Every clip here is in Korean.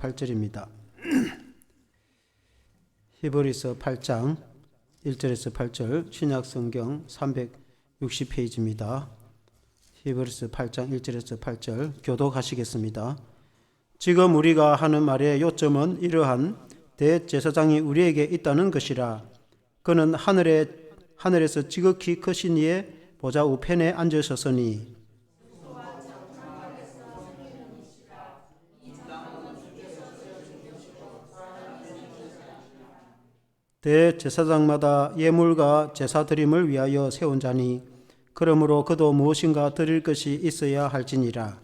8절입니다. 히브리서 8장 1절에서 8절 신약성경 360페이지입니다. 히브리서 8장 1절에서 8절 교독하시겠습니다. 지금 우리가 하는 말의 요점은 이러한 대제사장이 우리에게 있다는 것이라. 그는 하늘에서 지극히 크신 이의 보좌 우편에 앉으셨으니 대제사장마다 예물과 제사 드림을 위하여 세운 자니 그러므로 그도 무엇인가 드릴 것이 있어야 할지니라.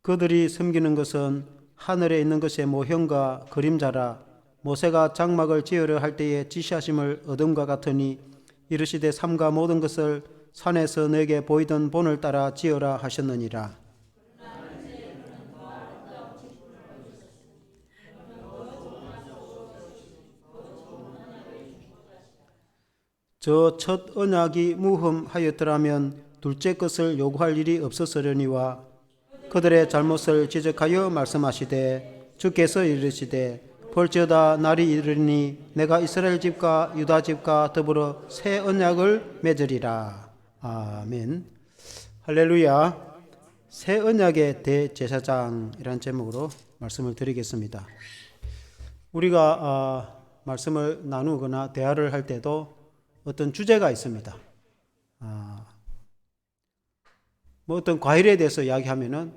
그들이 섬기는 것은 하늘에 있는 것의 모형과 그림자라. 모세가 장막을 지으려 할 때에 지시하심을 얻음과 같으니 이르시되 삼가 모든 것을 산에서 내게 보이던 본을 따라 지어라 하셨느니라. 저 첫 언약이 무흠하였더라면 둘째 것을 요구할 일이 없었으려니와 그들의 잘못을 지적하여 말씀하시되 주께서 이르시되 볼지어다 날이 이르니 내가 이스라엘 집과 유다 집과 더불어 새 언약을 맺으리라. 아멘. 할렐루야. 새 언약의 대제사장이라는 제목으로 말씀을 드리겠습니다. 우리가 말씀을 나누거나 대화를 할 때도 어떤 주제가 있습니다. 뭐 어떤 과일에 대해서 이야기하면은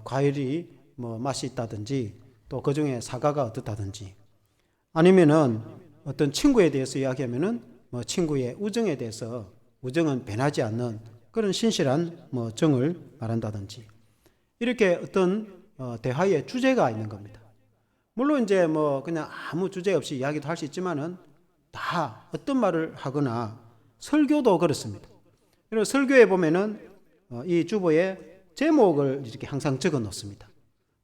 과일이 뭐 맛이 있다든지 또 그 중에 사과가 어떻다든지, 아니면은 어떤 친구에 대해서 이야기하면은 뭐 친구의 우정에 대해서, 우정은 변하지 않는 그런 신실한 뭐 정을 말한다든지, 이렇게 어떤 대화의 주제가 있는 겁니다. 물론 이제 뭐 그냥 아무 주제 없이 이야기도 할 수 있지만은 다 어떤 말을 하거나, 설교도 그렇습니다. 그리고 설교에 보면은 이 주보에 제목을 이렇게 항상 적어 놓습니다.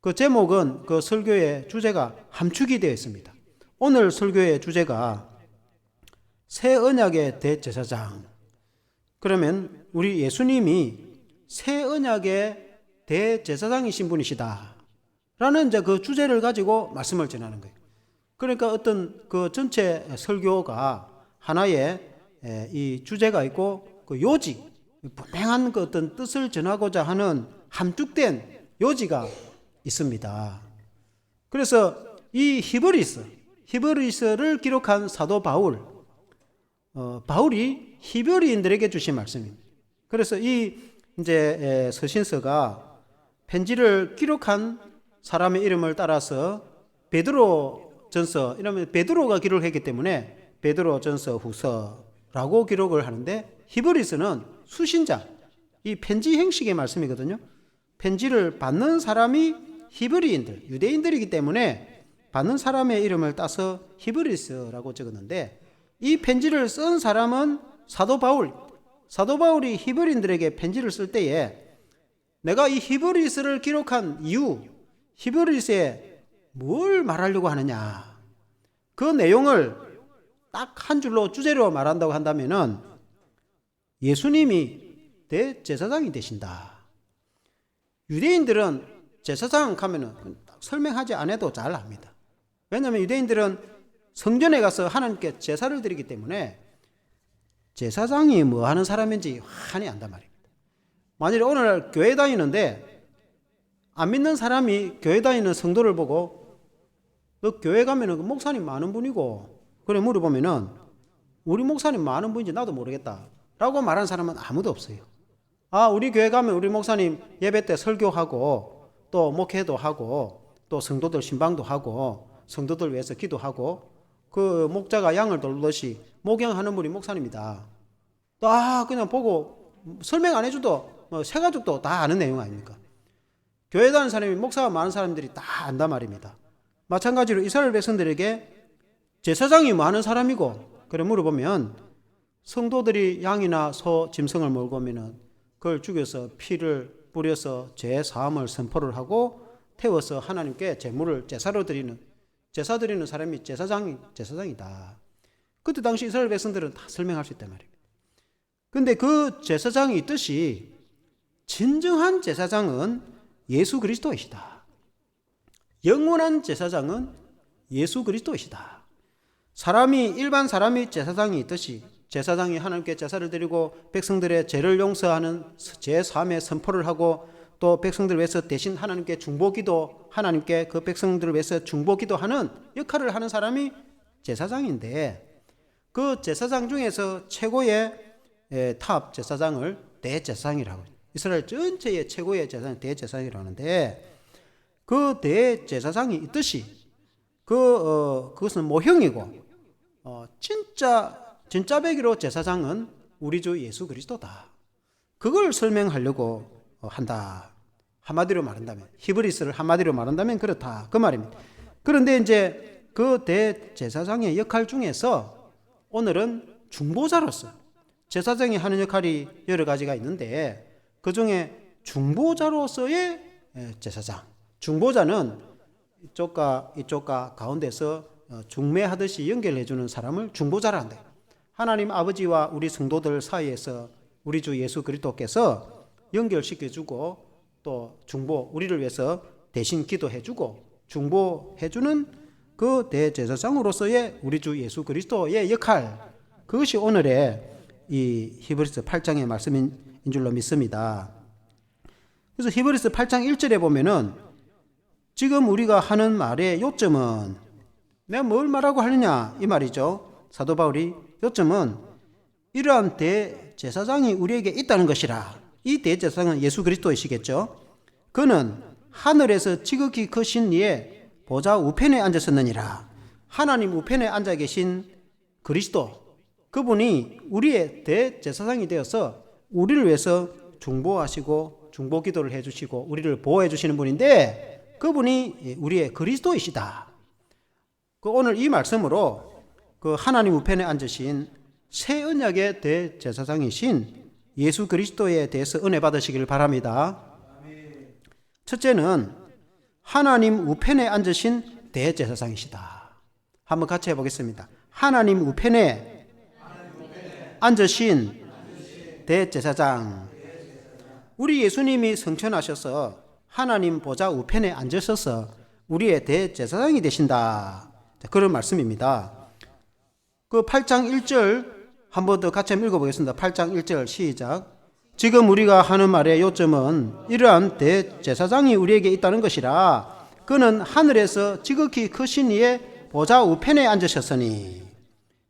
그 제목은 그 설교의 주제가 함축이 되어 있습니다. 오늘 설교의 주제가 새 언약의 대제사장. 그러면 우리 예수님이 새 언약의 대제사장이신 분이시다 라는 이제 그 주제를 가지고 말씀을 전하는 거예요. 그러니까 어떤 그 전체 설교가 하나의 이 주제가 있고 그 요지, 분명한 그 어떤 뜻을 전하고자 하는 함축된 요지가 있습니다. 그래서 이 히브리서를 기록한 사도 바울이 히브리인들에게 주신 말씀입니다. 그래서 이 이제 서신서가 편지를 기록한 사람의 이름을 따라서 베드로전서, 이러면 베드로가 기록을 했기 때문에 베드로전서 후서라고 기록을 하는데, 히브리서는 수신자, 이 편지 형식의 말씀이거든요. 편지를 받는 사람이 히브리인들, 유대인들이기 때문에 받는 사람의 이름을 따서 히브리서라고 적었는데, 이 편지를 쓴 사람은 사도 바울이 히브리인들에게 편지를 쓸 때에 내가 이 히브리서를 기록한 이유, 히브리서에 뭘 말하려고 하느냐, 그 내용을 딱 한 줄로 주제로 말한다고 한다면은 예수님이 대제사장이 되신다. 유대인들은 제사장 하면은 설명하지 않아도 잘 압니다. 왜냐하면 유대인들은 성전에 가서 하나님께 제사를 드리기 때문에 제사장이 뭐 하는 사람인지 환히 안단 말입니다. 만일에 오늘날 교회 다니는데 안 믿는 사람이 교회 다니는 성도를 보고 너 교회 가면은 목사님 많은 분이고, 그래 물어보면은 우리 목사님 많은 분인지 나도 모르겠다 라고 말하는 사람은 아무도 없어요. 우리 교회 가면 우리 목사님 예배 때 설교하고 또 목회도 하고 또 성도들 신방도 하고 성도들 위해서 기도하고 그 목자가 양을 돌보듯이 목양하는 분이 목사님이다. 그냥 보고 설명 안 해줘도 뭐 새 가족도 다 아는 내용 아닙니까? 교회 다니는 사람이, 목사가 많은 사람들이 다 안단 말입니다. 마찬가지로 이스라엘 백성들에게 제사장이 많은 사람이고, 그래 물어보면 성도들이 양이나 소, 짐승을 몰고 오면은 그걸 죽여서 피를 뿌려서 죄 사함을 선포를 하고 태워서 하나님께 제물을 제사 드리는 사람이 제사장이다. 그때 당시 이스라엘 백성들은 다 설명할 수 있단 말입니다. 근데 그 제사장이 있듯이 진정한 제사장은 예수 그리스도이시다. 영원한 제사장은 예수 그리스도이시다. 일반 사람이 제사장이 있듯이 제사장이 하나님께 제사를 드리고 백성들의 죄를 용서하는 제3의 선포를 하고 또 백성들을 위해서 대신 하나님께 중보기도, 하나님께 그 백성들을 위해서 중보기도하는 역할을 하는 사람이 제사장인데, 그 제사장 중에서 최고의 탑 제사장을 대제사장이라고, 이스라엘 전체의 최고의 제사장 대제사장이라고 하는데, 그 대제사장이 있듯이 그것은 모형이고, 진짜 배기로 제사장은 우리 주 예수 그리스도다. 그걸 설명하려고 한다. 한마디로 말한다면, 히브리스를 한마디로 말한다면 그렇다, 그 말입니다. 그런데 이제 그 대제사장의 역할 중에서 오늘은 중보자로서, 제사장이 하는 역할이 여러 가지가 있는데 그 중에 중보자로서의 제사장, 중보자는 이쪽과 가운데서 중매하듯이 연결해주는 사람을 중보자라 한다. 하나님 아버지와 우리 성도들 사이에서 우리 주 예수 그리스도께서 연결시켜주고 또 우리를 위해서 대신 기도해주고 중보해주는 그 대제사장으로서의 우리 주 예수 그리스도의 역할, 그것이 오늘의 이 히브리서 8장의 말씀인 줄로 믿습니다. 그래서 히브리서 8장 1절에 보면은 지금 우리가 하는 말의 요점은, 내가 뭘 말하고 하느냐 이 말이죠. 사도 바울이 요점은 이러한 대제사장이 우리에게 있다는 것이라. 이 대제사장은 예수 그리스도이시겠죠. 그는 하늘에서 지극히 크신 이의 보좌 우편에 앉았었느니라. 하나님 우편에 앉아 계신 그리스도, 그분이 우리의 대제사장이 되어서 우리를 위해서 중보하시고 중보기도를 해주시고 우리를 보호해 주시는 분인데, 그분이 우리의 그리스도이시다. 오늘 이 말씀으로 그 하나님 우편에 앉으신 새 언약의 대제사장이신 예수 그리스도에 대해서 은혜 받으시길 바랍니다. 첫째는 하나님 우편에 앉으신 대제사장이시다. 한번 같이 해보겠습니다. 하나님 우편에 앉으신 대제사장. 우리 예수님이 성천하셔서 하나님 보좌 우편에 앉으셔서 우리의 대제사장이 되신다. 그런 말씀입니다. 그 8장 1절 한 번 더 같이 한번 읽어보겠습니다. 8장 1절 시작. 지금 우리가 하는 말의 요점은 이러한 대제사장이 우리에게 있다는 것이라. 그는 하늘에서 지극히 크신 이의 보좌 우편에 앉으셨으니.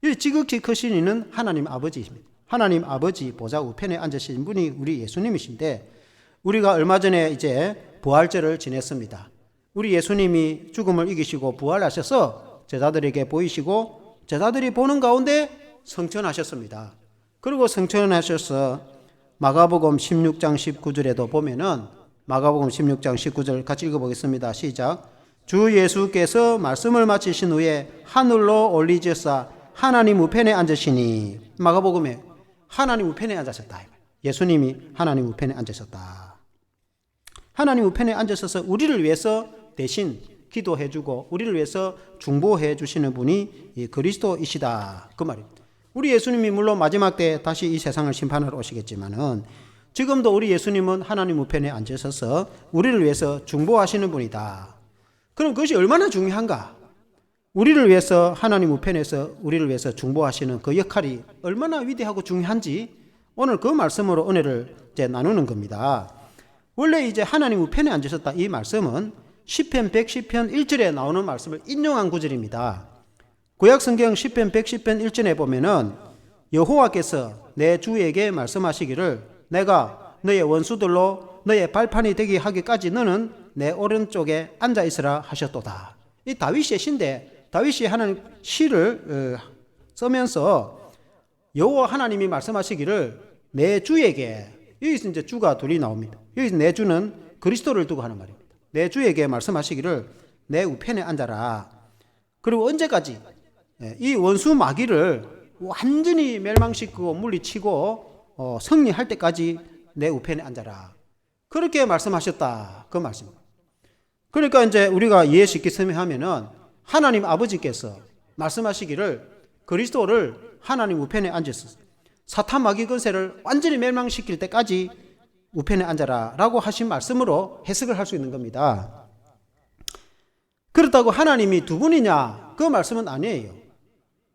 이 지극히 크신 이는 하나님 아버지입니다. 하나님 아버지 보좌 우편에 앉으신 분이 우리 예수님이신데, 우리가 얼마 전에 이제 부활절을 지냈습니다. 우리 예수님이 죽음을 이기시고 부활하셔서 제자들에게 보이시고 제자들이 보는 가운데 성천하셨습니다. 그리고 성천하셔서 마가복음 16장 19절에도 보면은, 마가복음 16장 19절 같이 읽어보겠습니다. 시작. 주 예수께서 말씀을 마치신 후에 하늘로 올리셔서 하나님 우편에 앉으시니. 마가복음에 하나님 우편에 앉으셨다. 예수님이 하나님 우편에 앉으셨다. 하나님 우편에 앉으셔서 우리를 위해서 대신 기도해주고 우리를 위해서 중보해 주시는 분이 그리스도이시다, 그 말입니다. 우리 예수님이 물론 마지막 때 다시 이 세상을 심판하러 오시겠지만은 지금도 우리 예수님은 하나님 우편에 앉으셔서 우리를 위해서 중보하시는 분이다. 그럼 그것이 얼마나 중요한가? 우리를 위해서 하나님 우편에서 우리를 위해서 중보하시는 그 역할이 얼마나 위대하고 중요한지 오늘 그 말씀으로 은혜를 이제 나누는 겁니다. 원래 이제 하나님 우편에 앉으셨다 이 말씀은 시편 110편 1절에 나오는 말씀을 인용한 구절입니다. 구약성경 시편 110편 1절에 보면은 여호와께서 내 주에게 말씀하시기를 내가 너의 원수들로 너의 발판이 되게 하기까지 너는 내 오른쪽에 앉아 있으라 하셨도다. 이 다윗의 시인데, 다윗이 하나님 시를 쓰면서 여호와 하나님이 말씀하시기를 내 주에게, 여기서 이제 주가 둘이 나옵니다. 여기서 내 주는 그리스도를 두고 하는 말입니다. 내 주에게 말씀하시기를 내 우편에 앉아라. 그리고 언제까지? 이 원수 마귀를 완전히 멸망시키고 물리치고 승리할 때까지 내 우편에 앉아라. 그렇게 말씀하셨다, 그 말씀입니다. 그러니까 이제 우리가 이해 쉽게 설명하면은 하나님 아버지께서 말씀하시기를 그리스도를 하나님 우편에 앉았어. 사탄 마귀 권세를 완전히 멸망시킬 때까지 우편에 앉아라 라고 하신 말씀으로 해석을 할 수 있는 겁니다. 그렇다고 하나님이 두 분이냐? 그 말씀은 아니에요.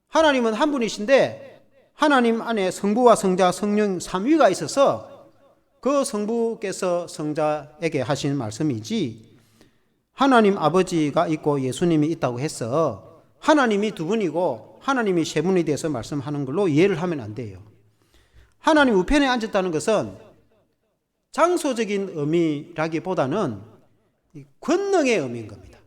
하나님은 한 분이신데 하나님 안에 성부와 성자 성령 삼위가 있어서 그 성부께서 성자에게 하신 말씀이지, 하나님 아버지가 있고 예수님이 있다고 해서 하나님이 두 분이고 하나님이 세 분에 대해서 말씀하는 걸로 이해를 하면 안 돼요. 하나님 우편에 앉았다는 것은 장소적인 의미라기보다는 권능의 의미인 겁니다.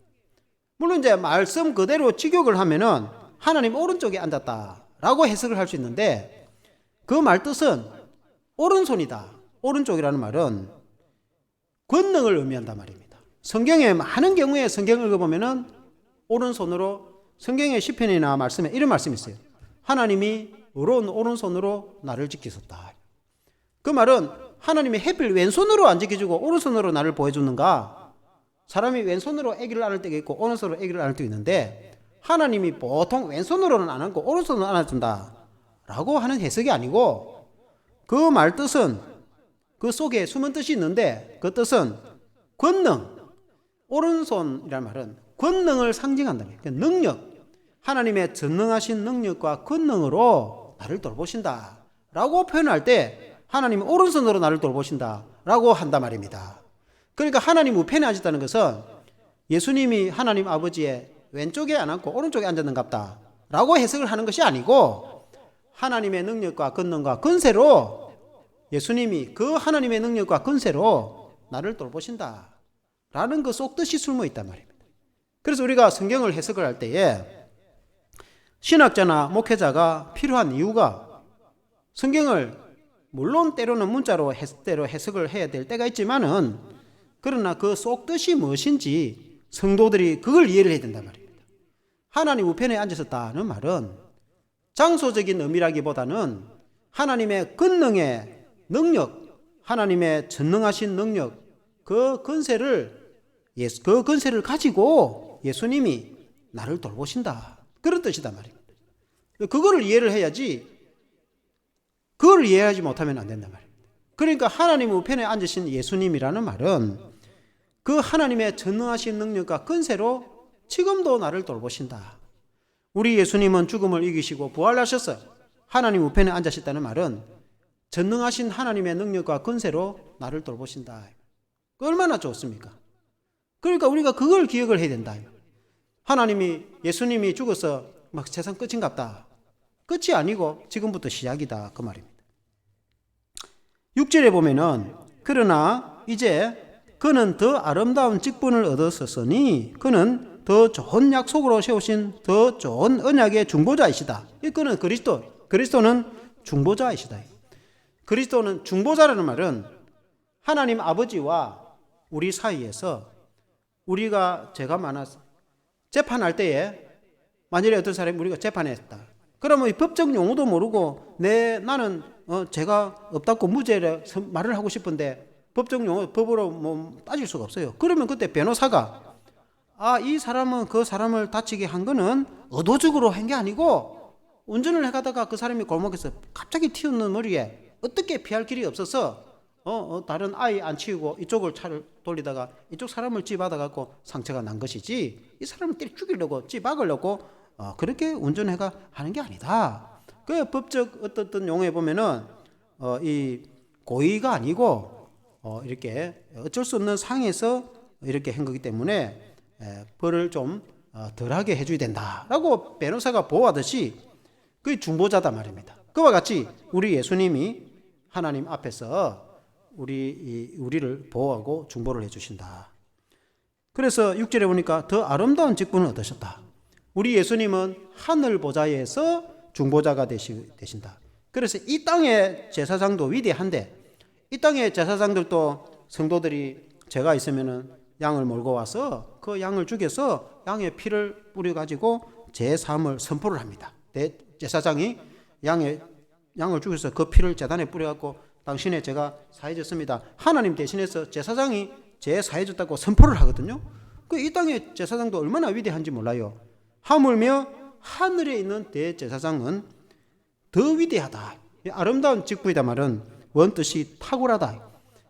물론 이제 말씀 그대로 직역을 하면은 하나님 오른쪽에 앉았다라고 해석을 할 수 있는데, 그 말 뜻은 오른손이다. 오른쪽이라는 말은 권능을 의미한단 말입니다. 성경에 많은 경우에 성경을 읽어보면은 오른손으로, 성경의 시편이나 말씀에 이런 말씀이 있어요. 하나님이 의로운 오른손으로 나를 지키셨다. 그 말은 하나님이 하필 왼손으로 안 지켜주고 오른손으로 나를 보여주는가? 사람이 왼손으로 아기를 안을 때가 있고 오른손으로 아기를 안을 때가 있는데, 하나님이 보통 왼손으로는 안 안고 오른손으로 안아준다 라고 하는 해석이 아니고, 그 말 뜻은 그 속에 숨은 뜻이 있는데, 그 뜻은 권능, 오른손이라는 말은 권능을 상징한다. 그러니까 능력, 하나님의 전능하신 능력과 권능으로 나를 돌보신다 라고 표현할 때 하나님이 오른손으로 나를 돌보신다 라고 한단 말입니다. 그러니까 하나님 우편에 앉았다는 것은 예수님이 하나님 아버지의 왼쪽에 안 앉고 오른쪽에 앉았는갑다 라고 해석을 하는 것이 아니고, 하나님의 능력과 권능과 권세로, 예수님이 그 하나님의 능력과 권세로 나를 돌보신다 라는 그 속뜻이 숨어 있단 말입니다. 그래서 우리가 성경을 해석을 할 때에 신학자나 목회자가 필요한 이유가, 성경을 물론 때로는 문자로 해석을 해야 될 때가 있지만은, 그러나 그 속뜻이 무엇인지 성도들이 그걸 이해를 해야 된단 말입니다. 하나님 우편에 앉으셨다는 말은 장소적인 의미라기보다는 하나님의 권능의 능력, 하나님의 전능하신 능력, 그 권세를 가지고 예수님이 나를 돌보신다, 그런 뜻이단 말입니다. 그거를 이해를 해야지, 그걸 이해하지 못하면 안 된단 말입니다. 그러니까 하나님 우편에 앉으신 예수님이라는 말은 그 하나님의 전능하신 능력과 권세로 지금도 나를 돌보신다. 우리 예수님은 죽음을 이기시고 부활하셨어요. 하나님 우편에 앉으셨다는 말은 전능하신 하나님의 능력과 권세로 나를 돌보신다. 얼마나 좋습니까? 그러니까 우리가 그걸 기억을 해야 된다. 예수님이 죽어서 막 세상 끝인갑다. 끝이 아니고 지금부터 시작이다, 그 말입니다. 6절에 보면은, 그러나 이제 그는 더 아름다운 직분을 얻었으니 그는 더 좋은 약속으로 세우신 더 좋은 언약의 중보자이시다. 그는 그리스도는 중보자이시다. 그리스도는 중보자라는 말은 하나님 아버지와 우리 사이에서 제가 많아서 재판할 때에 만일에 어떤 사람이 우리가 재판했다. 그러면 이 법적 용어도 모르고 나는 죄가 없다고 무죄를 말을 하고 싶은데 법적 용어 법으로 따질 수가 없어요. 그러면 그때 변호사가 이 사람은 그 사람을 다치게 한 거는 의도적으로 한 게 아니고 운전을 해가다가 그 사람이 골목에서 갑자기 튀어나온 머리에 어떻게 피할 길이 없어서 다른 아이 안 치우고 이쪽을 차를 돌리다가 이쪽 사람을 찌받아갖고 상처가 난 것이지, 이 사람을 때려 죽이려고 찌박으려고 그렇게 운전해가 하는 게 아니다. 그 법적 어떤 용어에 보면은 이 고의가 아니고 이렇게 어쩔 수 없는 상황에서 이렇게 한 거기 때문에 벌을 좀 덜하게 해줘야 된다라고 변호사가 보호하듯이 그게 중보자다 말입니다. 그와 같이 우리 예수님이 하나님 앞에서 우리를 보호하고 중보를 해주신다. 그래서 6절에 보니까 더 아름다운 직분을 얻으셨다. 우리 예수님은 하늘 보좌에서 중보자가 되신다. 그래서 이 땅의 제사장도 위대한데, 이 땅의 제사장들도 성도들이 죄가 있으면은 양을 몰고 와서 그 양을 죽여서 양의 피를 뿌려가지고 제사함을 선포를 합니다. 제사장이 양을 죽여서 그 피를 제단에 뿌려갖고 당신의 죄가 사해졌습니다. 하나님 대신해서 제사장이 죄 사해졌다고 선포를 하거든요. 이 땅의 제사장도 얼마나 위대한지 몰라요. 하물며 하늘에 있는 대제사장은 더 위대하다. 아름다운 직분이다 말은 원뜻이 탁월하다.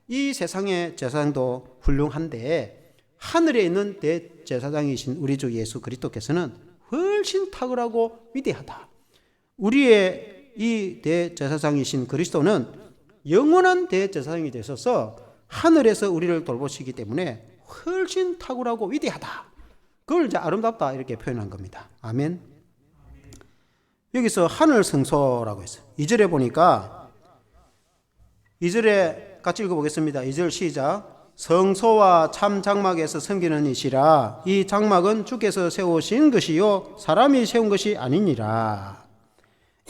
이 세상의 제사장도 훌륭한데 하늘에 있는 대제사장이신 우리 주 예수 그리스도께서는 훨씬 탁월하고 위대하다. 우리의 이 대제사장이신 그리스도는 영원한 대제사장이 되셔서 하늘에서 우리를 돌보시기 때문에 훨씬 탁월하고 위대하다. 그걸 이제 아름답다 이렇게 표현한 겁니다. 아멘. 여기서 하늘 성소라고 했어요. 2절에 보니까 2절에 같이 읽어보겠습니다. 2절 시작. 성소와 참 장막에서 섬기는 이시라. 이 장막은 주께서 세우신 것이요 사람이 세운 것이 아니니라.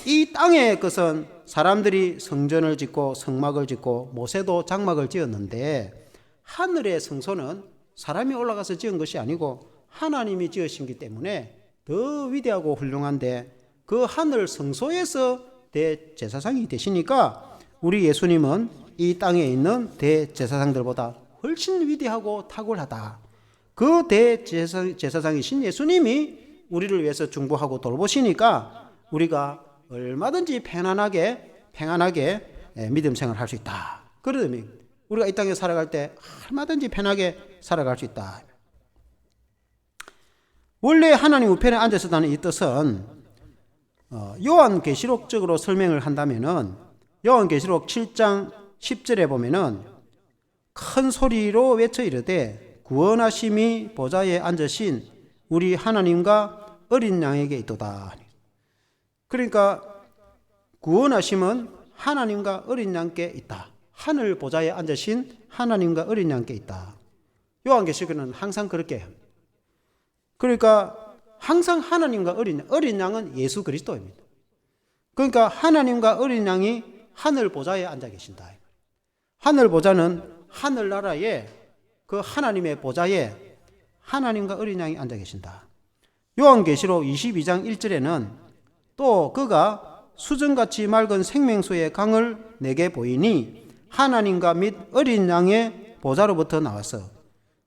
이 땅의 것은 사람들이 성전을 짓고 성막을 짓고 모세도 장막을 지었는데 하늘의 성소는 사람이 올라가서 지은 것이 아니고 하나님이 지으신기 때문에 더 위대하고 훌륭한데 그 하늘 성소에서 대제사장이 되시니까 우리 예수님은 이 땅에 있는 대제사장들보다 훨씬 위대하고 탁월하다. 그 대제사장이신 예수님이 우리를 위해서 중보하고 돌보시니까 우리가 얼마든지 평안하게 믿음 생활을 할 수 있다. 그런 의미. 우리가 이 땅에 살아갈 때 얼마든지 편하게 살아갈 수 있다. 원래 하나님 우편에 앉아있다는 이 뜻은 요한계시록적으로 설명을 한다면은 요한계시록 7장 10절에 보면은 큰 소리로 외쳐 이르되 구원하심이 보좌에 앉으신 우리 하나님과 어린 양에게 있도다. 그러니까 구원하심은 하나님과 어린 양께 있다. 하늘 보좌에 앉으신 하나님과 어린 양께 있다. 요한계시록은 항상 그렇게 해요. 그러니까 항상 하나님과 어린 양은 예수 그리스도입니다. 그러니까 하나님과 어린 양이 하늘 보좌에 앉아 계신다. 하늘 보좌는 하늘나라에 그 하나님의 보좌에 하나님과 어린 양이 앉아 계신다. 요한계시록 22장 1절에는 또 그가 수정같이 맑은 생명수의 강을 내게 보이니 하나님과 및 어린 양의 보좌로부터 나왔어.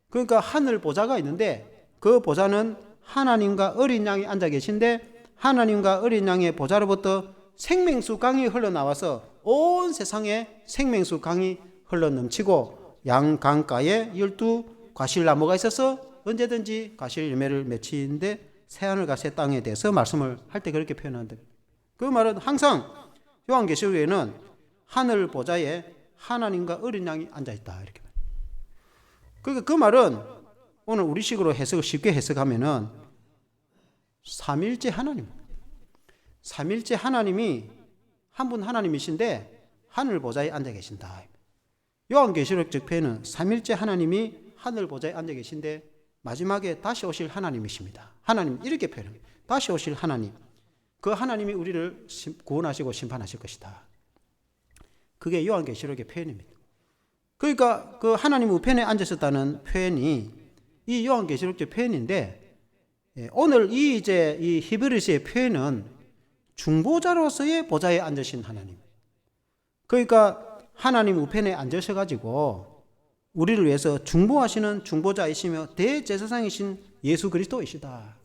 그러니까 하늘 보좌가 있는데 그 보좌는 하나님과 어린 양이 앉아 계신데 하나님과 어린 양의 보좌로부터 생명수 강이 흘러나와서 온 세상에 생명수 강이 흘러넘치고 양 강가에 12과실나무가 있어서 언제든지 과실 열매를 맺히는데 새하늘과 새 땅에 대해서 말씀을 할 때 그렇게 표현하는데 그 말은 항상 요한계시록에는 하늘 보좌에 하나님과 어린 양이 앉아있다 이렇게. 그러니까 그 말은 오늘 우리식으로 해석을 쉽게 해석하면은 삼일째 하나님이 한 분 하나님이신데 하늘 보좌에 앉아 계신다. 요한계시록 적폐는 삼일째 하나님이 하늘 보좌에 앉아 계신데 마지막에 다시 오실 하나님이십니다. 하나님 이렇게 표현합니다. 다시 오실 하나님. 그 하나님이 우리를 구원하시고 심판하실 것이다. 그게 요한계시록의 표현입니다. 그러니까 그 하나님 우편에 앉으셨다는 표현이 이 요한계시록의 표현인데 오늘 이 히브리서의 표현은 중보자로서의 보좌에 앉으신 하나님. 그러니까 하나님 우편에 앉으셔가지고 우리를 위해서 중보하시는 중보자이시며 대제사장이신 예수 그리스도이시다.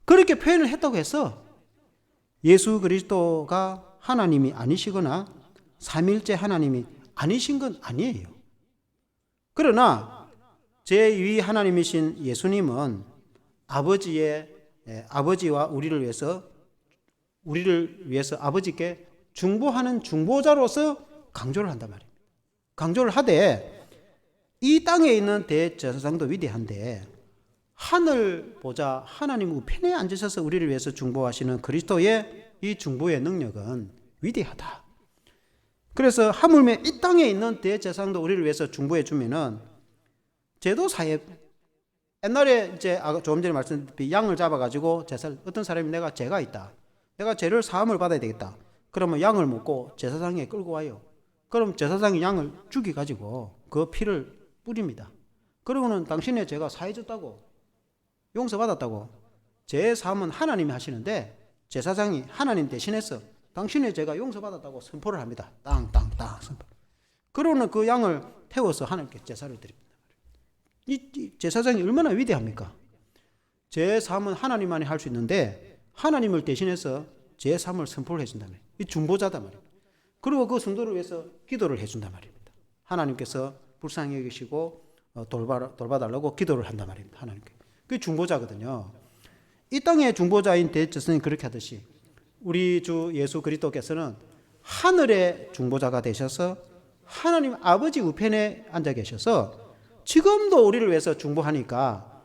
그렇게 표현을 했다고 해서 예수 그리스도가 하나님이 아니시거나 삼일째 하나님이 아니신 건 아니에요. 그러나 제2위 하나님이신 예수님은 아버지와 우리를 위해서 아버지께 중보하는 중보자로서 강조를 한단 말입니다. 강조를 하되 이 땅에 있는 대제사장도 위대한데 하늘 보좌 하나님 우편에 앉으셔서 우리를 위해서 중보하시는 그리스도의 이 중보의 능력은 위대하다. 그래서 하물며 이 땅에 있는 대제사장도 우리를 위해서 중보해 주면은 제도사에 옛날에 이제 조금 전에 말씀드린 양을 잡아가지고 어떤 사람이 내가 죄가 있다. 내가 죄를 사함을 받아야 되겠다. 그러면 양을 먹고 제사장에 끌고 와요. 그럼 제사장이 양을 죽여가지고 그 피를 뿌립니다. 그러고는 당신의 죄가 사해졌다고 용서받았다고 죄 사함은 하나님이 하시는데 제사장이 하나님 대신해서 당신의 죄가 용서받았다고 선포를 합니다. 땅땅땅 선포. 그러고는 그 양을 태워서 하나님께 제사를 드립니다. 이 제사장이 얼마나 위대합니까? 제3은 하나님만이 할 수 있는데 하나님을 대신해서 제3을 선포를 해준단 말이에요. 이 중보자단 말이에요. 그리고 그 성도를 위해서 기도를 해준단 말입니다. 하나님께서 불쌍히 여기시고 돌봐달라고 기도를 한단 말입니다. 하나님께. 그게 중보자거든요. 이 땅의 중보자인 대제사장이 그렇게 하듯이 우리 주 예수 그리스도께서는 하늘의 중보자가 되셔서 하나님 아버지 우편에 앉아 계셔서 지금도 우리를 위해서 중보하니까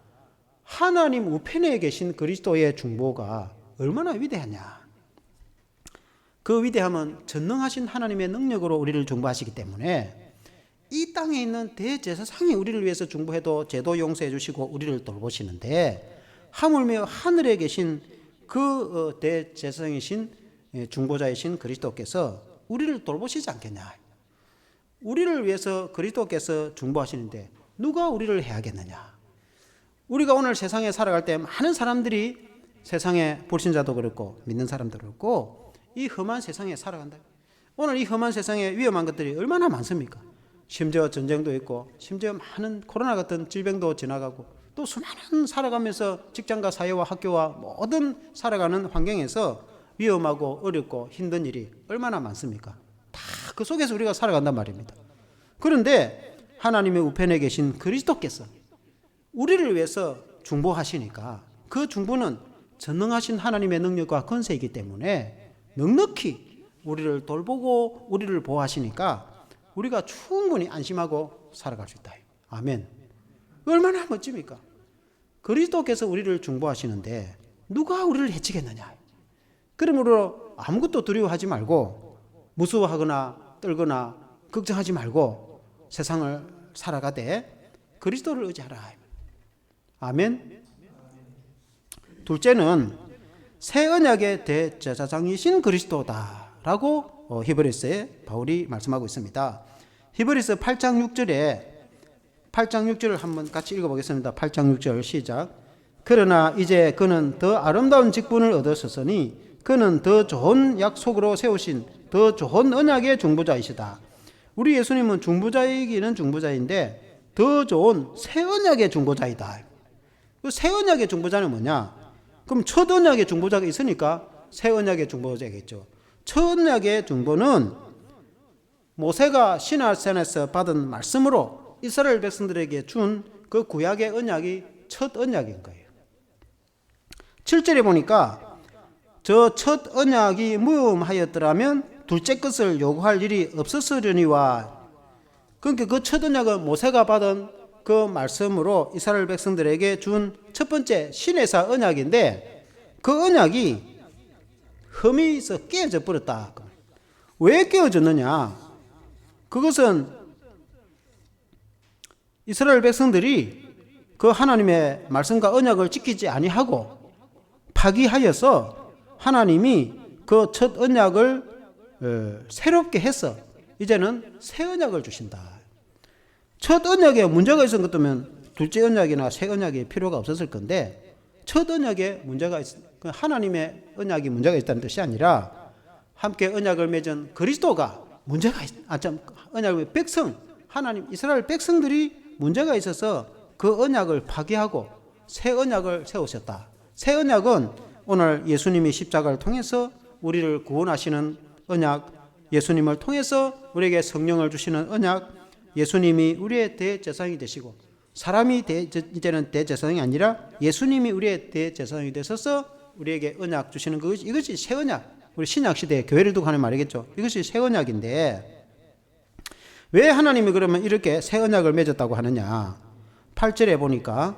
하나님 우편에 계신 그리스도의 중보가 얼마나 위대하냐. 그 위대함은 전능하신 하나님의 능력으로 우리를 중보하시기 때문에 이 땅에 있는 대제사장이 우리를 위해서 중보해도 죄도 용서해 주시고 우리를 돌보시는데 하물며 하늘에 계신 그 대제사장이신 중보자이신 그리스도께서 우리를 돌보시지 않겠냐. 우리를 위해서 그리스도께서 중보하시는데 누가 우리를 해야겠느냐. 우리가 오늘 세상에 살아갈 때 많은 사람들이 세상에 불신자도 그렇고 믿는 사람도 그렇고 이 험한 세상에 살아간다. 오늘 이 험한 세상에 위험한 것들이 얼마나 많습니까? 심지어 전쟁도 있고 심지어 많은 코로나 같은 질병도 지나가고 또 수많은 살아가면서 직장과 사회와 학교와 모든 살아가는 환경에서 위험하고 어렵고 힘든 일이 얼마나 많습니까? 다 그 속에서 우리가 살아간단 말입니다. 그런데 하나님의 우편에 계신 그리스도께서 우리를 위해서 중보하시니까 그 중보는 전능하신 하나님의 능력과 권세이기 때문에 넉넉히 우리를 돌보고 우리를 보호하시니까 우리가 충분히 안심하고 살아갈 수 있다. 아멘. 얼마나 멋집니까? 그리스도께서 우리를 중보하시는데 누가 우리를 해치겠느냐. 그러므로 아무것도 두려워하지 말고 무서워하거나 떨거나 걱정하지 말고 세상을 살아가되 그리스도를 의지하라. 아멘. 둘째는 새 언약의 대제사장이신 그리스도다라고 히브리서에 바울이 말씀하고 있습니다. 히브리서 8장 6절을 한번 같이 읽어보겠습니다. 8장 6절 시작. 그러나 이제 그는 더 아름다운 직분을 얻으셨으니 그는 더 좋은 약속으로 세우신 더 좋은 언약의 중보자이시다. 우리 예수님은 중보자이기는 중보자인데 더 좋은 새 언약의 중보자이다. 그 새 언약의 중보자는 뭐냐? 그럼 첫 언약의 중보자가 있으니까 새 언약의 중보자겠죠. 첫 언약의 중보는 모세가 시나산에서 받은 말씀으로 이스라엘 백성들에게 준 그 구약의 언약이 첫 언약인 거예요. 7절에 보니까 저 첫 언약이 무효하였더라면 둘째 것을 요구할 일이 없었으려니와. 그러니까 그 첫 언약은 모세가 받은 그 말씀으로 이스라엘 백성들에게 준 첫 번째 시내사 언약인데 그 언약이 흠이 있어 깨어져 버렸다. 왜 깨어졌느냐? 그것은 이스라엘 백성들이 그 하나님의 말씀과 언약을 지키지 아니하고 파기하여서 하나님이 그 첫 언약을 새롭게 해서 이제는 새 언약을 주신다. 첫 언약에 문제가 있었던 것 같으면 둘째 언약이나 새 언약이 필요가 없었을 건데 첫 언약에 문제가 하나님의 언약이 문제가 있다는 뜻이 아니라 함께 언약을 맺은 그리스도가 문제가 언약의 백성 하나님 이스라엘 백성들이 문제가 있어서 그 언약을 파기하고 새 언약을 세우셨다. 새 언약은 오늘 예수님이 십자가를 통해서 우리를 구원하시는 언약, 예수님을 통해서 우리에게 성령을 주시는 언약, 예수님이 우리의 대제사장이 되시고 사람이 이제는 대제사장이 아니라 예수님이 우리의 대제사장이 되셔서 우리에게 언약 주시는 이것이 새 언약. 우리 신약 시대에 교회를 두고 하는 말이겠죠. 이것이 새 언약인데 왜 하나님이 그러면 이렇게 새 언약을 맺었다고 하느냐? 8절에 보니까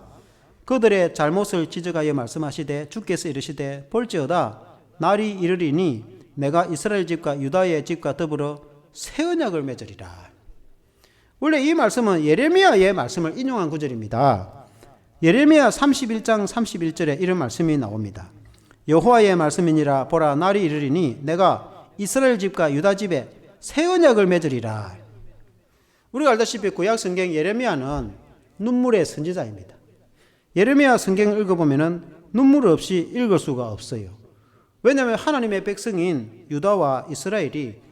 그들의 잘못을 지적하여 말씀하시되 주께서 이르시되 볼지어다 날이 이르리니 내가 이스라엘 집과 유다의 집과 더불어 새 언약을 맺으리라. 원래 이 말씀은 예레미야의 말씀을 인용한 구절입니다. 예레미야 31장 31절에 이런 말씀이 나옵니다. 여호와의 말씀이니라 보라 날이 이르리니 내가 이스라엘 집과 유다 집에 새 언약을 맺으리라. 우리가 알다시피 구약 성경 예레미야는 눈물의 선지자입니다. 예레미야 성경을 읽어보면 눈물 없이 읽을 수가 없어요. 왜냐하면 하나님의 백성인 유다와 이스라엘이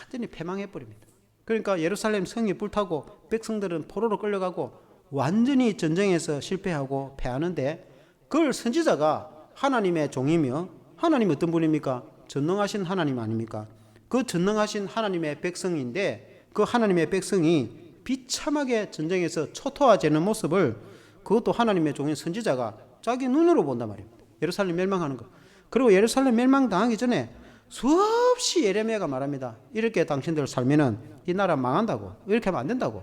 완전히 패망해버립니다. 그러니까 예루살렘 성이 불타고 백성들은 포로로 끌려가고 완전히 전쟁에서 실패하고 패하는데 그걸 선지자가 하나님의 종이며, 하나님이 어떤 분입니까? 전능하신 하나님 아닙니까? 그 전능하신 하나님의 백성인데, 그 하나님의 백성이 비참하게 전쟁에서 초토화되는 모습을 그것도 하나님의 종인 선지자가 자기 눈으로 본단 말입니다. 예루살렘 멸망하는 거. 그리고 예루살렘 멸망당하기 전에 수없이 예레미야가 말합니다. 이렇게 당신들 살면은 이 나라 망한다고. 이렇게 하면 안 된다고.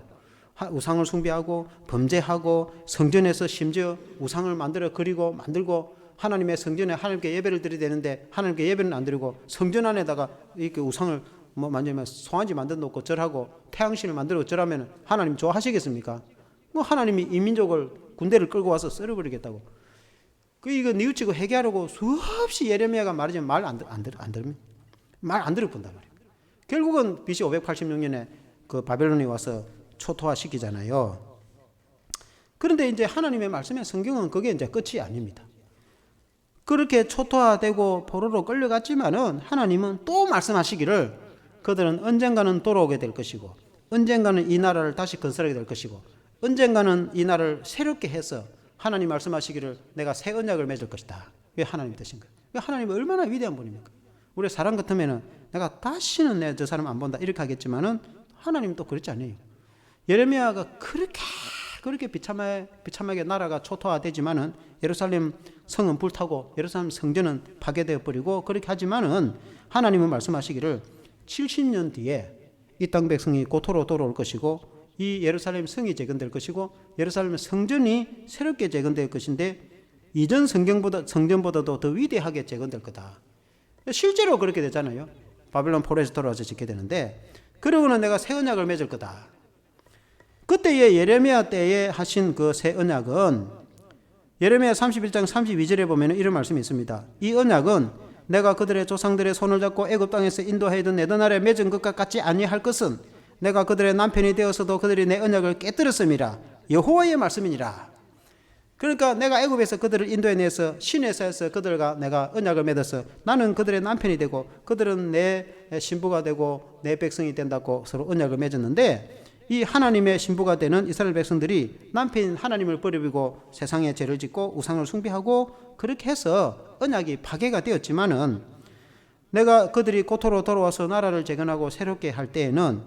우상을 숭배하고 범죄하고 성전에서 심지어 우상을 만들고 하나님의 성전에 하나님께 예배를 드려야 되는데 하나님께 예배는 안 드리고 성전 안에다가 이렇게 우상을 만들면 송아지 만들어 놓고 절하고 태양신을 만들어 절하면 하나님 좋아하시겠습니까? 하나님이 이 민족을 군대를 끌고 와서 썰어버리겠다고. 이거 뉘우치고 회개하려고 수없이 예레미야가 말하지만 말 안 들으면 말 안 들어본단 말이에요. 결국은 BC 586년에 그 바벨론이 와서 초토화 시키잖아요. 그런데 이제 하나님의 말씀에 성경은 그게 이제 끝이 아닙니다. 그렇게 초토화되고 포로로 끌려갔지만은 하나님은 또 말씀하시기를 그들은 언젠가는 돌아오게 될 것이고 언젠가는 이 나라를 다시 건설하게 될 것이고 언젠가는 이 나라를 새롭게 해서 하나님 말씀하시기를 내가 새 언약을 맺을 것이다. 왜 하나님이 되신 거예요? 하나님이 얼마나 위대한 분입니까? 우리 사람 같으면은 내가 다시는 내 저 사람 안 본다 이렇게 하겠지만은 하나님은 또 그렇지 않아요. 예레미야가 그렇게 비참하게 나라가 초토화되지만은 예루살렘 성은 불타고 예루살렘 성전은 파괴되어 버리고 그렇게 하지만은 하나님은 말씀하시기를 70년 뒤에 이 땅 백성이 고토로 돌아올 것이고 이 예루살렘 성이 재건될 것이고 예루살렘 성전이 새롭게 재건될 것인데 이전 성전보다도 더 위대하게 재건될 거다. 실제로 그렇게 되잖아요. 바벨론 포로에서 돌아와서 짓게 되는데 그러고는 내가 새 언약을 맺을 거다. 그때의 예레미야 때에 하신 그 새 언약은 예레미야 31장 32절에 보면 이런 말씀이 있습니다. 이 언약은 내가 그들의 조상들의 손을 잡고 애굽 땅에서 인도하여던 내던 아래 맺은 것과 같지 아니할 것은 내가 그들의 남편이 되어서도 그들이 내 언약을 깨뜨렸음이라. 여호와의 말씀이니라. 그러니까 내가 애굽에서 그들을 인도해내서 시내에서 그들과 내가 언약을 맺어서 나는 그들의 남편이 되고 그들은 내 신부가 되고 내 백성이 된다고 서로 언약을 맺었는데 이 하나님의 신부가 되는 이스라엘 백성들이 남편인 하나님을 버리고 세상에 죄를 짓고 우상을 숭배하고 그렇게 해서 언약이 파괴가 되었지만은 내가 그들이 고토로 돌아와서 나라를 재건하고 새롭게 할 때에는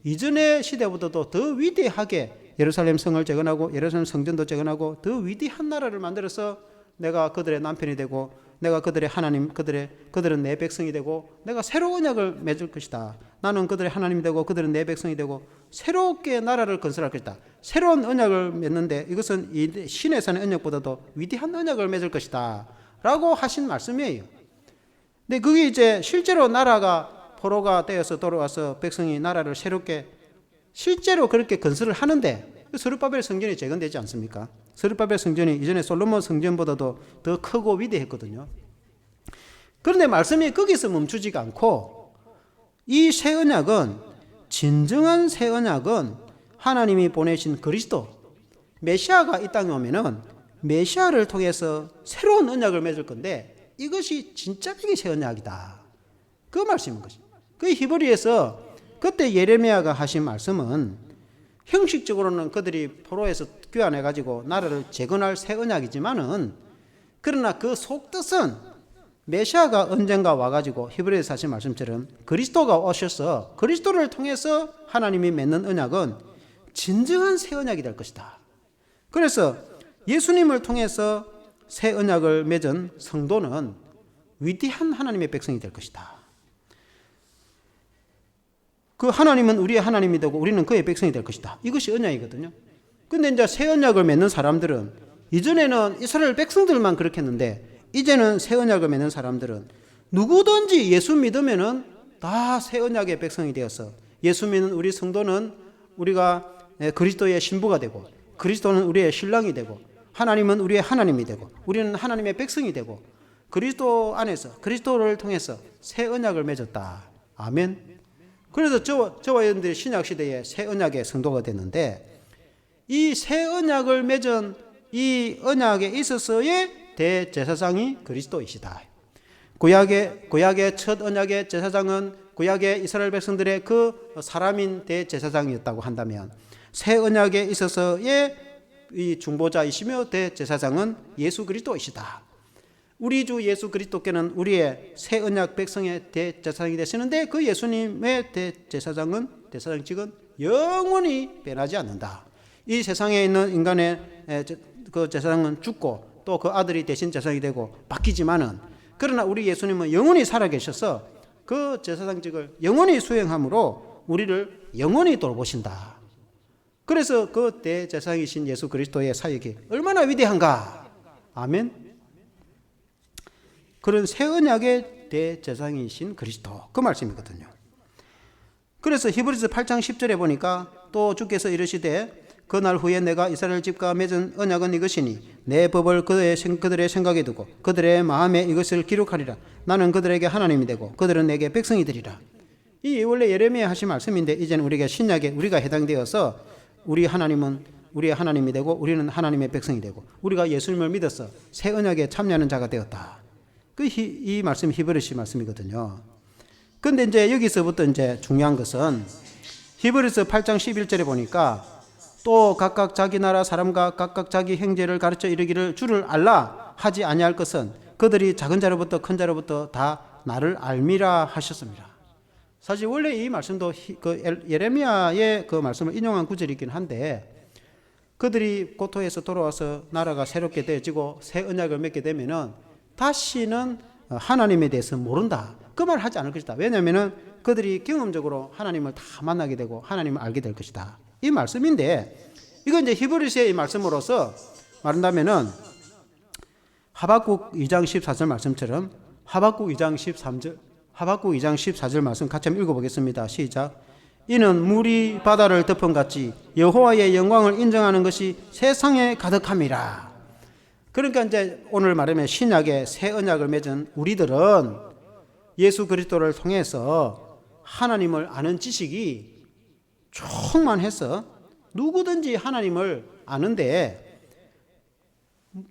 이전의 시대보다도 더 위대하게 예루살렘 성을 재건하고 예루살렘 성전도 재건하고 더 위대한 나라를 만들어서 내가 그들의 남편이 되고 내가 그들의 하나님, 그들은 내 백성이 되고 내가 새로운 언약을 맺을 것이다. 나는 그들의 하나님이 되고 그들은 내 백성이 되고 새롭게 나라를 건설할 것이다. 새로운 언약을 맺는데 이것은 이 신의 산의 언약보다도 위대한 언약을 맺을 것이다. 라고 하신 말씀이에요. 근데 그게 이제 실제로 나라가 포로가 되어서 돌아와서 백성이 나라를 새롭게 실제로 그렇게 건설을 하는데 스룹바벨 성전이 재건되지 않습니까? 스룹바벨 성전이 이전에 솔로몬 성전보다도 더 크고 위대했거든요. 그런데 말씀이 거기서 멈추지가 않고 이 새 언약은 진정한 새 언약은 하나님이 보내신 그리스도 메시아가 이 땅에 오면은 메시아를 통해서 새로운 언약을 맺을 건데 이것이 진짜 새 언약이다. 그 말씀인 것입니다. 그 히브리에서 그때 예레미야가 하신 말씀은 형식적으로는 그들이 포로에서 귀환해가지고 나라를 재건할 새 언약이지만은 그러나 그 속뜻은 메시아가 언젠가 와가지고 히브리에서 하신 말씀처럼 그리스도가 오셔서 그리스도를 통해서 하나님이 맺는 언약은 진정한 새 언약이 될 것이다. 그래서 예수님을 통해서 새 언약을 맺은 성도는 위대한 하나님의 백성이 될 것이다. 그 하나님은 우리의 하나님이 되고 우리는 그의 백성이 될 것이다. 이것이 언약이거든요. 근데 이제 새 언약을 맺는 사람들은 이전에는 이스라엘 백성들만 그렇게 했는데 이제는 새 언약을 맺는 사람들은 누구든지 예수 믿으면은 다 새 언약의 백성이 되어서 예수 믿는 우리 성도는 우리가 그리스도의 신부가 되고 그리스도는 우리의 신랑이 되고 하나님은 우리의 하나님이 되고 우리는 하나님의 백성이 되고 그리스도 안에서 그리스도를 통해서 새 언약을 맺었다. 아멘. 그래서 저와 여러분들이 신약시대에 새 언약의 성도가 됐는데 이 새 언약을 맺은 이 언약에 있어서의 대제사장이 그리스도이시다. 구약의 첫 언약의 제사장은 구약의 이스라엘 백성들의 그 사람인 대제사장이었다고 한다면 새 언약에 있어서의 이 중보자이시며 대제사장은 예수 그리스도이시다. 우리 주 예수 그리스도께는 우리의 새 언약 백성의 대제사장이 되시는데 그 예수님의 대제사장직은 영원히 변하지 않는다. 이 세상에 있는 인간의 그 제사장은 죽고 또 그 아들이 대신 제사장이 되고 바뀌지만은, 그러나 우리 예수님은 영원히 살아계셔서 그 제사장직을 영원히 수행함으로 우리를 영원히 돌보신다. 그래서 그 대제사장이신 예수 그리스도의 사역이 얼마나 위대한가. 아멘. 그런 새 언약의 대제사장이신 그리스도, 그 말씀이거든요. 그래서 히브리서 8장 10절에 보니까 또 주께서 이르시되 그날 후에 내가 이스라엘 집과 맺은 언약은 이것이니 내 법을 그들의 생각에 두고 그들의 마음에 이것을 기록하리라. 나는 그들에게 하나님이 되고 그들은 내게 백성이 되리라. 이 원래 예레미야 하신 말씀인데 이제는 우리가 신약에 우리가 해당되어서 우리 하나님은 우리의 하나님이 되고 우리는 하나님의 백성이 되고 우리가 예수님을 믿어서 새 언약에 참여하는 자가 되었다. 이 말씀이 히브리서 말씀이거든요. 근데 이제 여기서부터 이제 중요한 것은 히브리서 8장 11절에 보니까 또 각각 자기 나라 사람과 각각 자기 형제를 가르쳐 이르기를 주를 알라 하지 아니할 것은 그들이 작은 자로부터 큰 자로부터 다 나를 알미라 하셨습니다. 사실 원래 이 말씀도 그 예레미야의 그 말씀을 인용한 구절이긴 한데, 그들이 고토에서 돌아와서 나라가 새롭게 되어지고 새 언약을 맺게 되면은 다시는 하나님에 대해서 모른다, 그 말 하지 않을 것이다. 왜냐하면은 그들이 경험적으로 하나님을 다 만나게 되고 하나님을 알게 될 것이다, 이 말씀인데, 이건 이제 히브리서의 말씀으로서 말한다면은 하박국 2장 14절 말씀처럼 하박국 2장 14절 말씀 같이 한번 읽어보겠습니다. 시작. 이는 물이 바다를 덮은 같이 여호와의 영광을 인정하는 것이 세상에 가득함이라. 그러니까 이제 오늘 말하면 신약의 새 언약을 맺은 우리들은 예수 그리스도를 통해서 하나님을 아는 지식이 충만해서 누구든지 하나님을 아는데,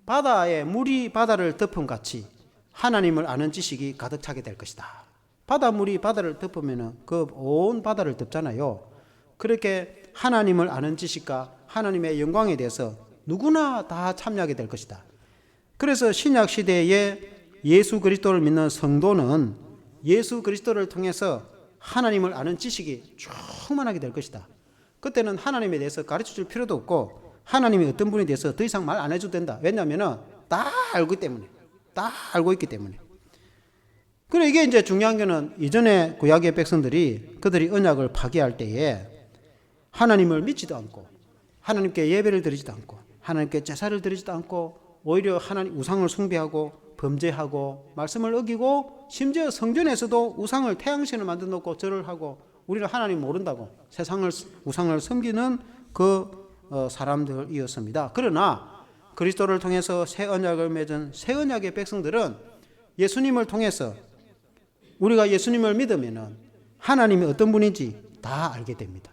바다에 물이 바다를 덮은 같이 하나님을 아는 지식이 가득 차게 될 것이다. 바닷물이 바다를 덮으면 그 온 바다를 덮잖아요. 그렇게 하나님을 아는 지식과 하나님의 영광에 대해서 누구나 다 참여하게 될 것이다. 그래서 신약 시대에 예수 그리스도를 믿는 성도는 예수 그리스도를 통해서 하나님을 아는 지식이 충만하게 될 것이다. 그때는 하나님에 대해서 가르쳐줄 필요도 없고 하나님이 어떤 분에 대해서 더 이상 말 안 해줘도 된다. 왜냐하면 다 알고 있기 때문에. 그리고 이게 이제 중요한 거는 이전에 구약의 백성들이 그들이 언약을 파기할 때에 하나님을 믿지도 않고 하나님께 예배를 드리지도 않고 하나님께 제사를 드리지도 않고 오히려 하나님 우상을 숭배하고 범죄하고 말씀을 어기고 심지어 성전에서도 우상을 태양신을 만들어 놓고 절을 하고 우리는 하나님 모른다고 우상을 섬기는 그 사람들이었습니다. 그러나 그리스도를 통해서 새 언약을 맺은 새 언약의 백성들은 예수님을 통해서 우리가 예수님을 믿으면 하나님이 어떤 분인지 다 알게 됩니다.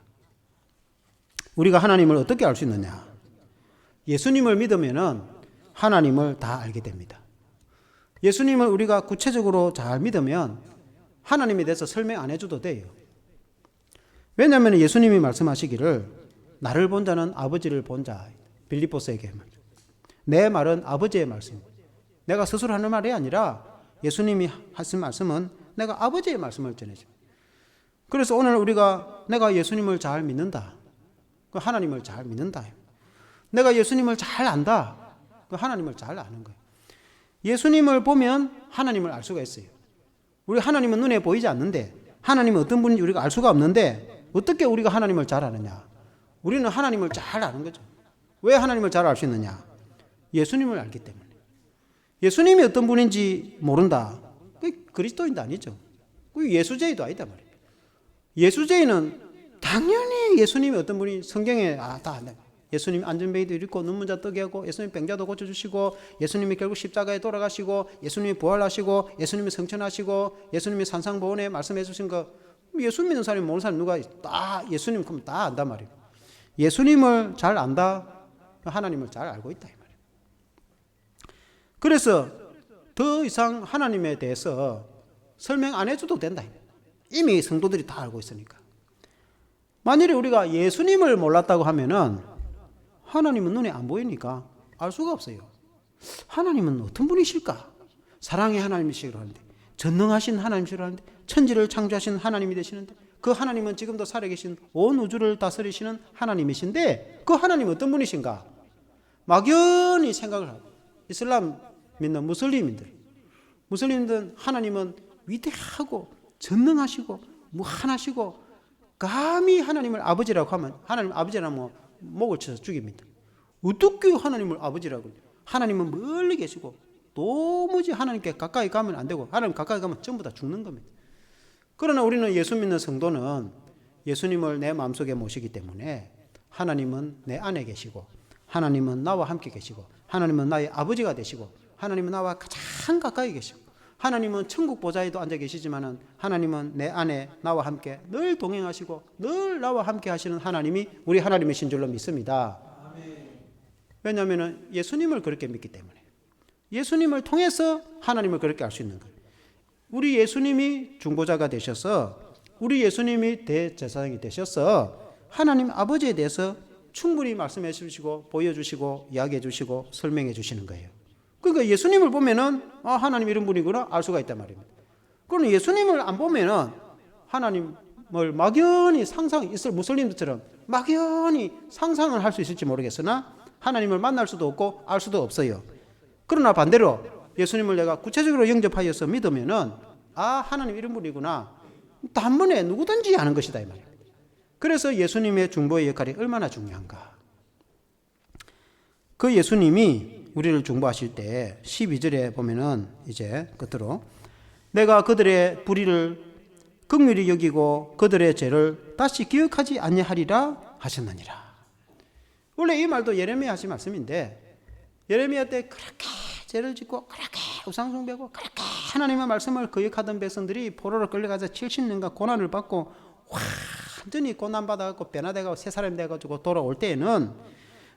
우리가 하나님을 어떻게 알 수 있느냐? 예수님을 믿으면 하나님을 다 알게 됩니다. 예수님을 우리가 구체적으로 잘 믿으면 하나님에 대해서 설명 안 해줘도 돼요. 왜냐하면 예수님이 말씀하시기를 나를 본 자는 아버지를 본 자, 빌립보서에게 내 말은 아버지의 말씀, 내가 스스로 하는 말이 아니라 예수님이 하신 말씀은 내가 아버지의 말씀을 전해줍니다. 그래서 오늘 우리가 내가 예수님을 잘 믿는다, 그 하나님을 잘 믿는다. 내가 예수님을 잘 안다, 그 하나님을 잘 아는 거예요. 예수님을 보면 하나님을 알 수가 있어요. 우리 하나님은 눈에 보이지 않는데, 하나님은 어떤 분인지 우리가 알 수가 없는데 어떻게 우리가 하나님을 잘 아느냐? 우리는 하나님을 잘 아는 거죠. 왜 하나님을 잘 알 수 있느냐? 예수님을 알기 때문에. 예수님이 어떤 분인지 모른다, 그 그리스도인도 아니죠. 그 예수제의도 아니다 말이에요. 예수제의는 당연히 예수님이 어떤 분이 성경에 다 안다. 예수님 안전뱅이도 일으키고 눈문 자 뜨게 하고 예수님 병자도 고쳐주시고 예수님이 결국 십자가에 돌아가시고 예수님이 부활하시고 예수님이 성천하시고 예수님이 산상보훈에 말씀해 주신 거, 예수 믿는 사람이 모르는 사람이 누가 다 예수님 그럼 다 안단 말이에요. 예수님을 잘 안다, 하나님을 잘 알고 있다 이 말이에요. 그래서 더 이상 하나님에 대해서 설명 안 해줘도 된다. 이미 성도들이 다 알고 있으니까. 만일에 우리가 예수님을 몰랐다고 하면은 하나님은 눈에 안 보이니까 알 수가 없어요. 하나님은 어떤 분이실까? 사랑의 하나님이시기로 하는데, 전능하신 하나님이시기로 하는데, 천지를 창조하신 하나님이 되시는데, 그 하나님은 지금도 살아계신 온 우주를 다스리시는 하나님이신데, 그 하나님은 어떤 분이신가? 막연히 생각을 하고, 이슬람 믿는 무슬림들은 하나님은 위대하고 전능하시고 무한하시고, 감히 하나님을 아버지라고 하면, 하나님 아버지라면 목을 쳐서 죽입니다. 어떻게 하나님을 아버지라고? 하나님은 멀리 계시고 도무지 하나님께 가까이 가면 안 되고, 하나님 가까이 가면 전부 다 죽는 겁니다. 그러나 우리는 예수 믿는 성도는 예수님을 내 마음속에 모시기 때문에 하나님은 내 안에 계시고, 하나님은 나와 함께 계시고, 하나님은 나의 아버지가 되시고, 하나님은 나와 가장 가까이 계시고, 하나님은 천국 보좌에도 앉아 계시지만 하나님은 내 안에 나와 함께 늘 동행하시고 늘 나와 함께 하시는 하나님이 우리 하나님이신 줄로 믿습니다. 왜냐하면 예수님을 그렇게 믿기 때문에, 예수님을 통해서 하나님을 그렇게 알 수 있는 거예요. 우리 예수님이 중보자가 되셔서, 우리 예수님이 대제사장이 되셔서 하나님 아버지에 대해서 충분히 말씀해 주시고 보여주시고 이야기해 주시고 설명해 주시는 거예요. 그러니까 예수님을 보면은 하나님 이런 분이구나 알 수가 있단 말입니다. 그러나 예수님을 안 보면은 하나님을 막연히 있을 무슬림들처럼 막연히 상상을 할 수 있을지 모르겠으나 하나님을 만날 수도 없고 알 수도 없어요. 그러나 반대로 예수님을 내가 구체적으로 영접하여서 믿으면은 하나님 이런 분이구나 단번에 누구든지 아는 것이다 이 말이에요. 그래서 예수님의 중보의 역할이 얼마나 중요한가. 그 예수님이 우리를 중보하실 때 12절에 보면은 이제 끝으로 내가 그들의 불의를 긍휼히 여기고 그들의 죄를 다시 기억하지 아니하리라 하셨느니라. 원래 이 말도 예레미야 하신 말씀인데, 예레미야 때 그렇게 죄를 짓고 그렇게 우상 숭배하고 그렇게 하나님의 말씀을 거역하던 백성들이 포로로 끌려가서 70년간 고난을 받고 완전히 고난받아갖고 변화돼가고 새 사람이 돼가지고 돌아올 때에는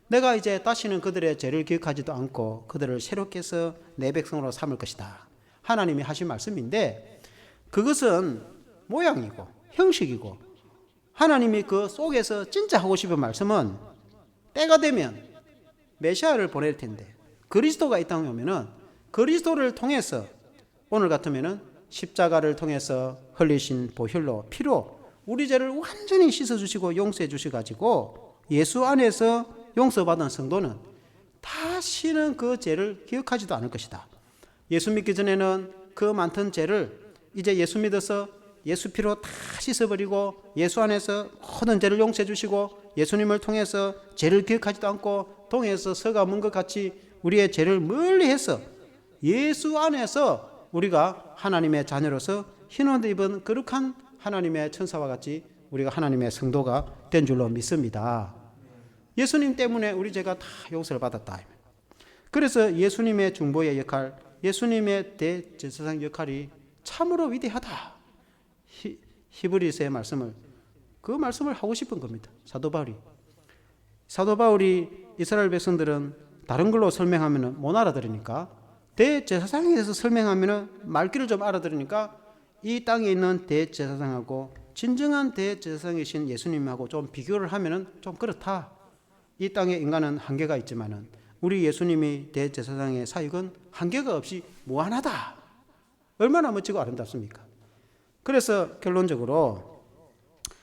내가 이제 다시는 그들의 죄를 기억하지도 않고 그들을 새롭게 해서 내 백성으로 삼을 것이다. 하나님이 하신 말씀인데, 그것은 모양이고 형식이고, 하나님이 그 속에서 진짜 하고 싶은 말씀은 때가 되면 메시아를 보낼 텐데, 그리스도가 이 땅에 오면은 그리스도를 통해서, 오늘 같으면은 십자가를 통해서 흘리신 보혈로 피로 우리 죄를 완전히 씻어주시고 용서해 주셔가지고 예수 안에서 용서받은 성도는 다시는 그 죄를 기억하지도 않을 것이다. 예수 믿기 전에는 그 많던 죄를 이제 예수 믿어서 예수 피로 다 씻어버리고 예수 안에서 모든 죄를 용서해 주시고 예수님을 통해서 죄를 기억하지도 않고 동에서 서가 문 것 같이 우리의 죄를 멀리해서 예수 안에서 우리가 하나님의 자녀로서 흰옷 입은 거룩한 하나님의 천사와 같이 우리가 하나님의 성도가 된 줄로 믿습니다. 예수님 때문에 우리 죄가 다 용서를 받았다. 그래서 예수님의 중보의 역할, 예수님의 대제사장 역할이 참으로 위대하다. 히브리서의 말씀을, 그 말씀을 하고 싶은 겁니다. 사도 바울이 이스라엘 백성들은 다른 걸로 설명하면 못 알아들으니까, 대제사장에 대해서 설명하면 말귀를 좀 알아들으니까 이 땅에 있는 대제사장하고 진정한 대제사장이신 예수님하고 좀 비교를 하면 좀 그렇다. 이 땅에 인간은 한계가 있지만은 우리 예수님이 대제사장의 사역은 한계가 없이 무한하다. 얼마나 멋지고 아름답습니까? 그래서 결론적으로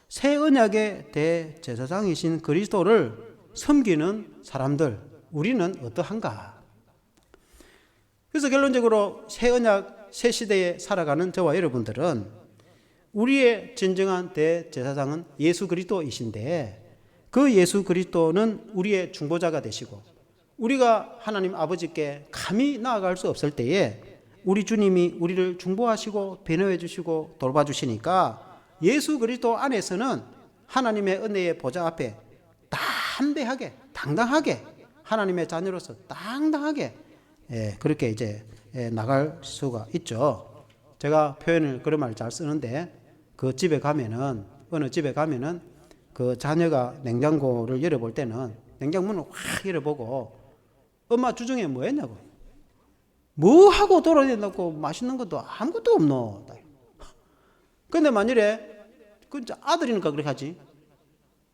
새 언약의 대제사장이신 그리스도를 섬기는 사람들, 우리는 어떠한가? 그래서 결론적으로 새 언약, 새 시대에 살아가는 저와 여러분들은 우리의 진정한 대제사장은 예수 그리스도이신데, 그 예수 그리스도는 우리의 중보자가 되시고 우리가 하나님 아버지께 감히 나아갈 수 없을 때에 우리 주님이 우리를 중보하시고 변호해 주시고 돌봐 주시니까 예수 그리스도 안에서는 하나님의 은혜의 보좌 앞에 담대하게 당당하게 하나님의 자녀로서 당당하게 그렇게 이제 나갈 수가 있죠. 제가 표현을 그런 말 잘 쓰는데, 그 집에 가면은, 어느 집에 가면은 그 자녀가 냉장고를 열어볼 때는 냉장문을 확 열어보고 엄마 주중에 뭐 했냐고, 뭐 하고 돌아다닌다고, 맛있는 것도 아무것도 없노. 근데 만일에 그 아들이니까 그렇게 하지,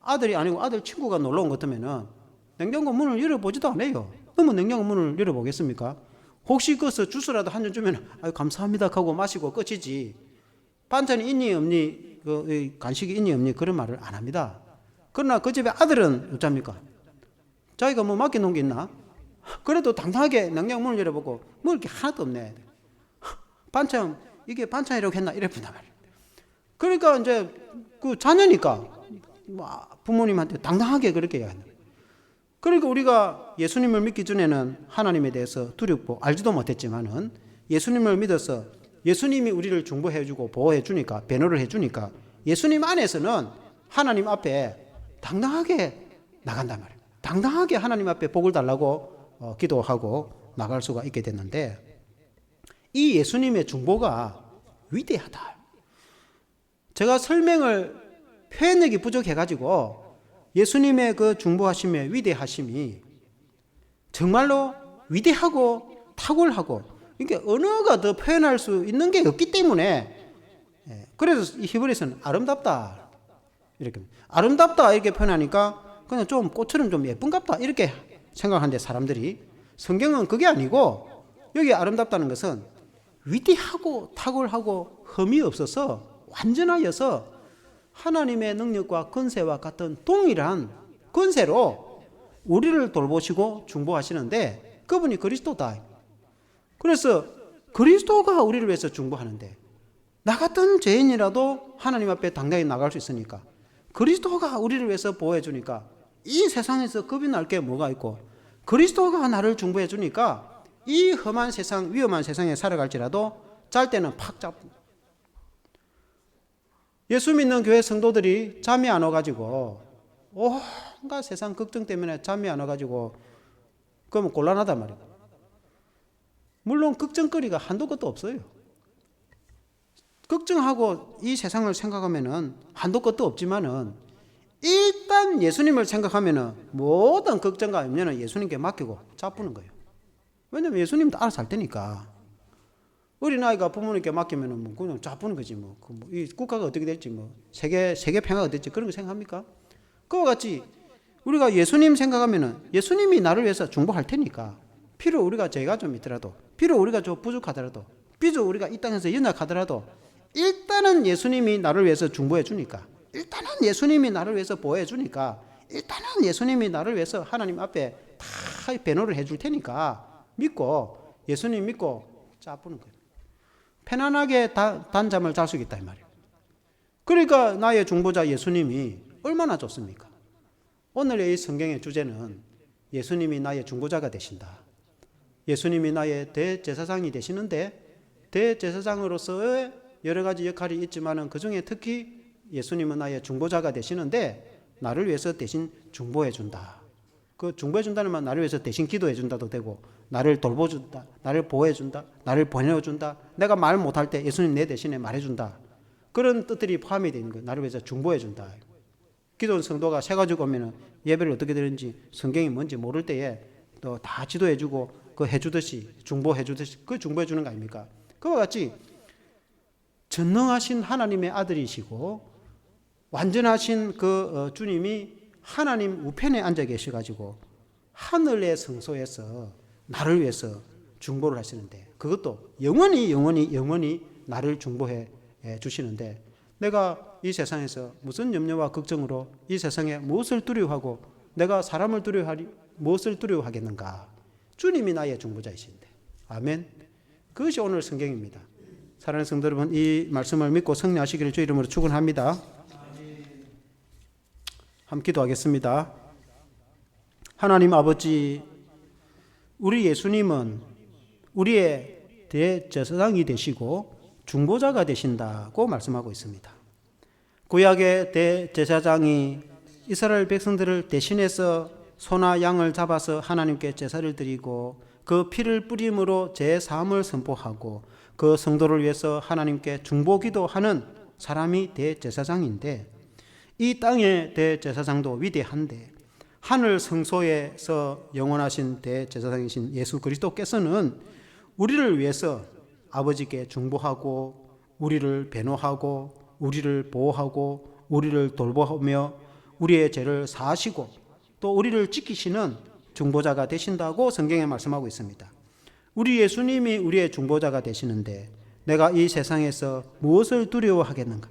아들이 아니고 아들 친구가 놀러 온 것 같으면은 냉장고 문을 열어보지도 않아요. 그러면 냉장고 문을 열어보겠습니까? 혹시 거기서 주스라도 한 잔 주면 아유 감사합니다 하고 마시고 끝이지. 반찬이 있니 없니, 간식이 있니 없니 그런 말을 안 합니다. 그러나 그 집의 아들은 어쩝니까? 자기가 뭐 맡겨놓은 게 있나? 그래도 당당하게 냉장고 문을 열어보고 먹을 게 하나도 없네. 반찬, 이게 반찬이라고 했나? 이래 본단 말이에요. 그러니까 이제 그 자녀니까 부모님한테 당당하게 그렇게 해야 한다. 그러니까 우리가 예수님을 믿기 전에는 하나님에 대해서 두렵고 알지도 못했지만은 예수님을 믿어서 예수님이 우리를 중보해주고 보호해주니까, 배노를 해주니까 예수님 안에서는 하나님 앞에 당당하게 나간단 말이에요. 당당하게 하나님 앞에 복을 달라고 기도하고 나갈 수가 있게 됐는데, 이 예수님의 중보가 위대하다. 제가 설명을 표현력이 부족해가지고 예수님의 그 중보하심의 위대하심이 정말로 위대하고 탁월하고, 이게 언어가 더 표현할 수 있는 게 없기 때문에, 그래서 히브리서는 아름답다 이렇게, 아름답다 이렇게 표현하니까 그냥 좀 꽃처럼 좀 예쁜갑다 이렇게 생각하는데, 사람들이 성경은 그게 아니고 여기 아름답다는 것은 위대하고 탁월하고 흠이 없어서 완전하여서 하나님의 능력과 권세와 같은 동일한 권세로 우리를 돌보시고 중보하시는데, 그분이 그리스도다. 그래서 그리스도가 우리를 위해서 중보하는데, 나 같은 죄인이라도 하나님 앞에 당당히 나갈 수 있으니까, 그리스도가 우리를 위해서 보호해 주니까 이 세상에서 겁이 날 게 뭐가 있고, 그리스도가 나를 중보해 주니까 이 험한 세상, 위험한 세상에 살아갈지라도 잘 때는 팍 잡고. 예수 믿는 교회 성도들이 잠이 안 와가지고, 온갖 세상 걱정 때문에 잠이 안 와가지고 그러면 곤란하단 말이에요. 물론 걱정거리가 한도 끝도 없어요. 걱정하고 이 세상을 생각하면은 한도 끝도 없지만은, 일단 예수님을 생각하면은 모든 걱정과 염려는 예수님께 맡기고 짜푸는 거예요. 왜냐면 예수님도 알아서 할 테니까. 어린아이가 부모님께 맡기면은 뭐 그냥 짜푸는 거지 뭐. 이 국가가 어떻게 될지, 뭐 세계 평화가 될지 그런 거 생각합니까? 그와 같이 우리가 예수님 생각하면은 예수님이 나를 위해서 중보할 테니까, 비록 우리가 죄가 좀 있더라도, 비록 우리가 좀 부족하더라도, 비록 우리가 이 땅에서 연약하더라도, 일단은 예수님이 나를 위해서 중보해 주니까, 일단은 예수님이 나를 위해서 보호해 주니까, 일단은 예수님이 나를 위해서 하나님 앞에 다 배노를 해줄 테니까 믿고, 예수님 믿고 짜푸는 거예요. 편안하게 단잠을 잘 수 있다 이 말이에요. 그러니까 나의 중보자 예수님이 얼마나 좋습니까? 오늘의 이 성경의 주제는 예수님이 나의 중보자가 되신다. 예수님이 나의 대제사장이 되시는데, 대제사장으로서의 여러 가지 역할이 있지만은 그 중에 특히 예수님은 나의 중보자가 되시는데, 나를 위해서 대신 중보해 준다. 그 중보해 준다는 말, 나를 위해서 대신 기도해 준다도 되고, 나를 돌보준다, 나를 보호해 준다, 나를 보내어 준다, 내가 말 못할 때 예수님 내 대신에 말해 준다, 그런 뜻들이 포함이 되는 거예요. 나를 위해서 중보해 준다. 기도원 성도가 새 가지고 오면은 예배를 어떻게 드리는지 성경이 뭔지 모를 때에 또 다 지도해 주고 그 해주듯이, 중보해 주듯이 그 중보해 주는 거 아닙니까? 그와 같이 전능하신 하나님의 아들이시고 완전하신 그 주님이 하나님 우편에 앉아 계셔가지고 하늘의 성소에서 나를 위해서 중보를 하시는데, 그것도 영원히 나를 중보해 주시는데, 내가 이 세상에서 무슨 염려와 걱정으로 이 세상에 무엇을 두려워하고 내가 사람을 무엇을 두려워하겠는가? 주님이 나의 중보자이신데. 아멘. 그것이 오늘 성경입니다. 사랑하는 성도 여러분, 이 말씀을 믿고 승리하시기를 주 이름으로 축원합니다. 함께 기도하겠습니다. 하나님 아버지, 우리 예수님은 우리의 대제사장이 되시고 중보자가 되신다고 말씀하고 있습니다. 구약의 대제사장이 이스라엘 백성들을 대신해서 소나 양을 잡아서 하나님께 제사를 드리고 그 피를 뿌림으로 죄 사함을 선포하고 그 성도를 위해서 하나님께 중보 기도하는 사람이 대제사장인데, 이 땅의 대제사장도 위대한데 하늘 성소에서 영원하신 대제사장이신 예수 그리스도께서는 우리를 위해서 아버지께 중보하고 우리를 변호하고 우리를 보호하고 우리를 돌보며 우리의 죄를 사하시고 또 우리를 지키시는 중보자가 되신다고 성경에 말씀하고 있습니다. 우리 예수님이 우리의 중보자가 되시는데 내가 이 세상에서 무엇을 두려워하겠는가?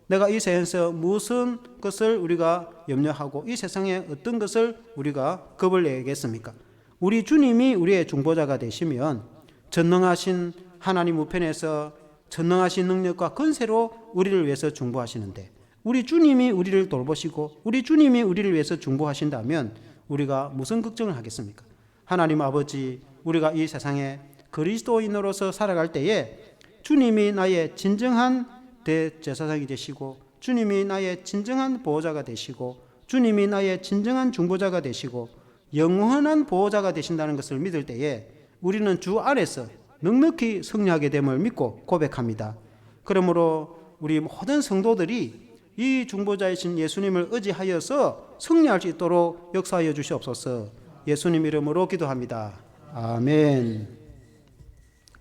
내가 이 세상에서 무슨 것을 우리가 염려하고 이 세상에 어떤 것을 우리가 겁을 내겠습니까? 우리 주님이 우리의 중보자가 되시면 전능하신 하나님 우편에서 전능하신 능력과 권세로 우리를 위해서 중보하시는데 우리 주님이 우리를 돌보시고 우리 주님이 우리를 위해서 중보하신다면 우리가 무슨 걱정을 하겠습니까? 하나님 아버지, 우리가 이 세상에 그리스도인으로서 살아갈 때에 주님이 나의 진정한 대제사장이 되시고 주님이 나의 진정한 보호자가 되시고 주님이 나의 진정한 중보자가 되시고 영원한 보호자가 되신다는 것을 믿을 때에 우리는 주 안에서 넉넉히 승리하게 됨을 믿고 고백합니다. 그러므로 우리 모든 성도들이 이 중보자이신 예수님을 의지하여서 승리할 수 있도록 역사하여 주시옵소서. 예수님 이름으로 기도합니다. 아멘.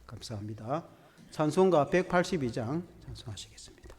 감사합니다. 찬송가 182장 찬송하시겠습니다.